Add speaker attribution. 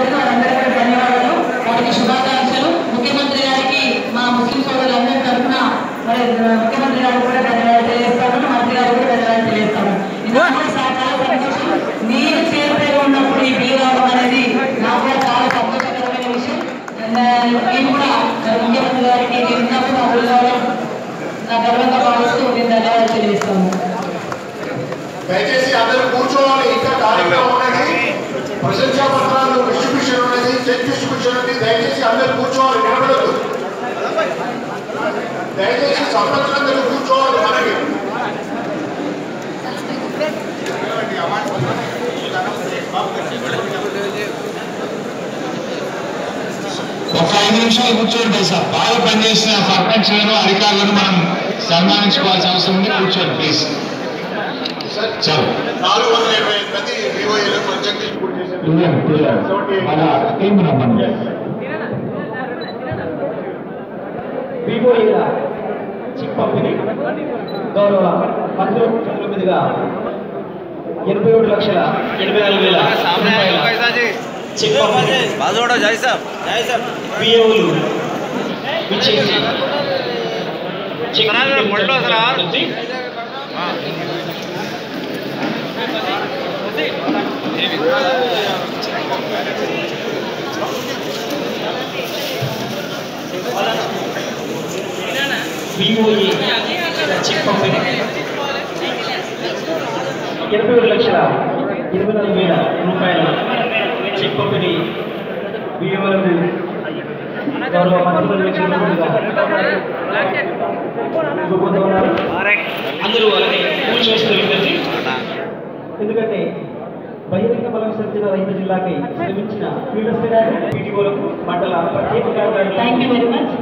Speaker 1: కోరుతూ వారందరూ కూడా ధన్యవాదాలు, వారికి శుభాకాంక్షలు. ముఖ్యమంత్రి గారికి మా ముస్లిం సోదరులందరి తరఫున మరి ముఖ్యమంత్రి గారికి కూడా ధన్యవాదాలు తెలియజేస్తాను, మంత్రి గారికి కూడా ధన్యవాదాలు తెలియజేస్తాను. చాలా సంతోషం. మీరు చేరుపైగా ఉన్నప్పుడు ఈ బిల్లు రావడం అనేది నాకు కూడా చాలా సంతోషకరమైన విషయం. నేను కూడా ముఖ్యమంత్రి గారికి ఉన్నప్పుడు నా బిల్లు రావడం నా గర్వంగా భావిస్తూ నేను ధన్యవాదాలు తెలియజేస్తాను.
Speaker 2: దయచేసి అందరూ కూర్చోవాలి. ఇంకా కార్యక్రమం ఉన్నది, ప్రశంసా పత్రాలు డిస్ట్రిబ్యూషన్ ఉన్నది, చెక్ డిస్ట్రిబ్యూషన్ ఉంది. దయచేసి అందరూ కూర్చోవాలి, నిలబడద్దు. దయచేసి సర్పంచులందరూ కూర్చోవాలి. మనకి
Speaker 3: ఒక 5 నిమిషాలు కూర్చోండి సార్. బాగా పనిచేసిన సర్పంచ్లను అధికారులను మనం సన్మానించుకోవాల్సిన అవసరం ఉంది. కూర్చోండి ప్లీజ్.
Speaker 2: 428 మంది వివోఏలు చెక్ డిస్ట్రిబ్యూట్ చేశారు.
Speaker 4: వివోఏల చిప్ పంపిణీ గౌరవ మంత్రుల చేతుల మీదుగా 87,84,000 చెక్ పంపిణీ పిఓలు ఇచ్చేసి వివోఏ చెక్ పంపిణీ 87,24,000 చెక్ పంపిణీ వివోలకు గౌరవ మంత్రులు అందరూ వాళ్ళని కూర్చోస్తున్నారు. ఎందుకంటే బహిరంగ బల విసర్జన రహిత జిల్లాకి శ్రమించిన పీఠస్థ పీటీఓలకు మండల ప్రత్యేక
Speaker 1: థ్యాంక్ యూ వెరీ మచ్.